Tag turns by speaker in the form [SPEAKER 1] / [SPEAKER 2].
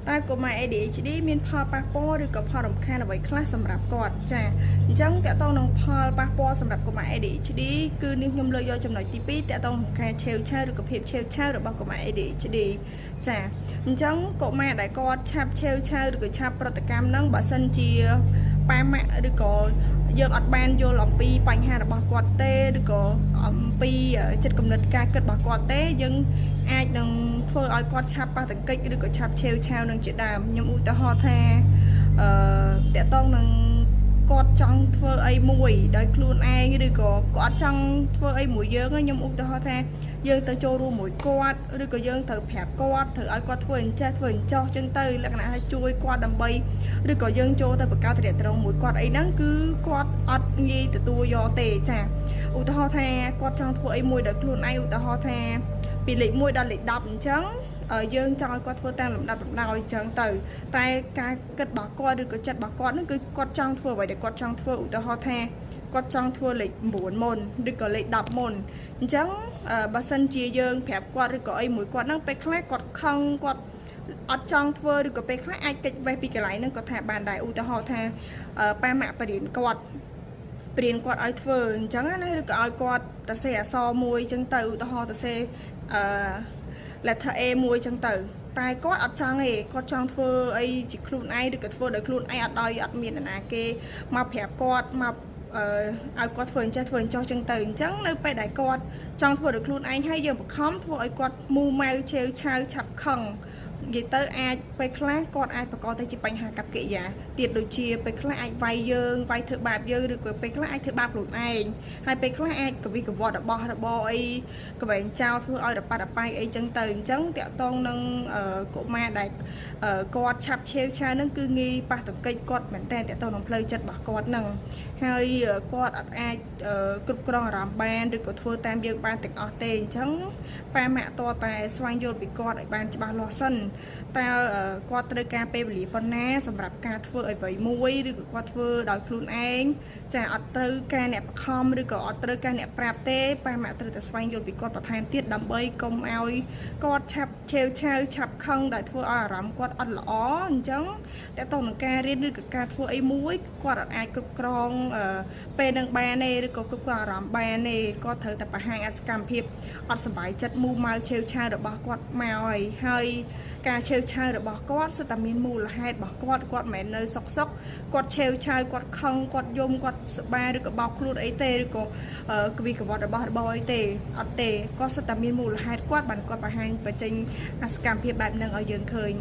[SPEAKER 1] តែកុមារ ADHD មានផលប៉ះពាល់ឬក៏ផលរំខានអ្វីខ្លះសម្រាប់គាត់ចាអញ្ចឹងតកតងនឹងផលប៉ះពាល់សម្រាប់កុមារ ADHD គឺនេះខ្ញុំលើកយកចំណុចទី2តកតងនឹងការឆេវឆាវឬក៏ភាពឆេវឆាវរបស់កុមារ ADHD ចាអញ្ចឹងកុមារដែលគាត់ឆាប់ឆេវឆាវឬក៏ឆាប់ប្រតិកម្មនឹងបើសិនជាប៉ាម៉ាក់ឬក៏យើងអត់បានយល់អំពីបញ្ហារបស់គាត់ទេឬក៏អំពីចិត្តគំនិតការគិតរបស់គាត់ទេយើងអាចនឹងធ្វើឲ្យគាត់ឆាប់ប៉ះទង្គិចឬក៏ឆាប់ឆេវឆាវនឹងជាដើមខ្ញុំឧទាហរណ៍ថាតកតងនឹងគាត់ចង់ធ្វើអីមួយដោយខ្លួនឯងឬក៏គាត់ចង់ធ្វើអីមួយយើងខ្ញុំឧទាហរណ៍ថាយើងទៅចូលរួមមួយគាត់ឬក៏យើងត្រូវប្រាប់គាត់ត្រូវឲ្យគាត់ធ្វើអញ្ចេះធ្វើអញ្ចោះចឹងទៅលក្ខណៈថាជួយគាត់ដើម្បីឬក៏យើងចូលទៅបង្កើតទំនាក់ទំនងមួយគាត់អីហ្នឹងគឺគាត់អត់ងាយទទួលយកទេចាឧទាហរណ៍ថាគាត់ចង់ធ្វើអីមួយដោយខ្លួនឯងឧទាហរណ៍ថាពីលេខ1ដល់លេខ10អញ្ចឹងយើងចង់ឲ្យគាត់ធ្វើតាមលំដាប់លំដោយអញ្ចឹងទៅតែការគិតរបស់គាត់ឬក៏ចិត្តរបស់គាត់ហ្នឹងគឺគាត់ចង់ធ្វើអ្វីដែលគាត់ចង់ធ្វើឧទាហរណ៍ថាគាត់ចង់ធ្វើលេខ9មុនឬក៏លេខ10មុនអញ្ចឹងបើសិនជាយើងប្រាប់គាត់ឬក៏អីមួយគាត់ហ្នឹងពេលខ្លះគាត់ខឹងគាត់អត់ចង់ធ្វើឬក៏ពេលខ្លះអាចកិច្ចវេះពីកន្លែងហ្នឹងគាត់ថាបានដែរឧទាហរណ៍ថាប៉ាម៉ាក់បរៀនគាត់ឲ្យធ្វើអញ្ចឹងណាឬក៏ឲ្យគាត់ទៅសេអក្សរមួយអញ្ចឹងទៅឧទាហរណ៍ទៅសេletter A មួយអញ្ចឹងទៅតែគាត់អត់ចង់ទេគាត់ចង់ធ្វើអីជាខ្លួនឯងឬក៏ធ្វើដោយខ្លួនឯងអត់មាននរណាគេមកប្រាប់គាត់មកឲ្យគាត់ធ្វើអញ្ចេះធ្វើអញ្ចោះចឹងទៅអញ្ចឹងនៅពេលដែលគាត់ចង់ធ្វើដោយខ្លួនឯងហើយយើងបង្ខំធ្វើឲ្យគាត់មូម៉ៅឆេវឆាវឆាប់ខឹងនិយាយទៅអាចពេលខ្លះគាត់អាចបង្កទៅជាបញ្ហាកប្បកិរិយាទៀតដូចជាពេលខ្លះអាចវាយយើងវាយធ្វើបាបយើងឬក៏ពេលខ្លះអាចធ្វើបាបខ្លួនឯងហើយពេលខ្លះអាចកវិកវត្តរបស់របរអីកវែងចោលធ្វើឲ្យរប៉ាត់រប៉ាយអីចឹងទៅអញ្ចឹងតាក់ទងនឹងកុមារដែលគាត់ឆាប់ឆេវឆាវហ្នឹងគឺងាយប៉ះទង្គិចគាត់មែនតើតាក់ទងនឹងផ្លូវចិត្តរបស់គាត់ហ្នឹងហើយគាត់អត់អាចគ្រប់គ្រងអារម្មណ៍បានឬក៏ធ្វើតាមយើងបានទាំងអស់ទេអញ្ចឹងប៉ាម៉ាក់តតែស្វែងយល់ពីគាត់ឲ្យបានច្បាស់លាស់សិនតើគាត់ត្រូវការពេលវេលាប៉ុណ្ណាសម្រាប់ការធ្វើអ្វីមួយឬក៏គាត់ធ្វើដោយខ្លួនឯងចាអត់ត្រូវការអ្នកបង្ខំឬក៏អត់ត្រូវការអ្នកប្រាប់ទេប៉ាម៉ាក់ត្រូវតែស្វែងយល់ពីគាត់បន្ថែមទៀតដើម្បីកុំឲ្យគាត់ឆាប់ឆេវឆាវឆាប់ខឹងដែលធ្វើឲ្យអារម្មណ៍គាត់អត់ល្អអញ្ចឹងតើតើនឹងការរៀនឬក៏ការធ្វើអីមួយគាត់អត់អាចគ្រប់គ្រងពេលនឹងបានទេឬក៏គ្រប់គ្រងអារម្មណ៍បានទេគាត់ត្រូវតែបង្ហាញអសកម្មភាពអត់សុបាយចិត្តមូម៉ៅឆេវឆាវរបស់គាត់មកហើយការឆេវឆាវរបស់គាត់សិតតែមានមូលហេតុរបស់គាត់មិនមែននៅសុកគាត់ឆេវឆាវគាត់ខឹងគាត់យំគាត់សប្បាយឬក៏បោកខ្លួនអីទេឬក៏កវិកវត្តរបស់របរអីទេអត់ទេគាត់សិតតែមានមូលហេតុគាត់បានគាត់បង្ហាញបញ្ចេញអសកម្មភាពបែបហ្នឹងឲ្យយើងឃើញ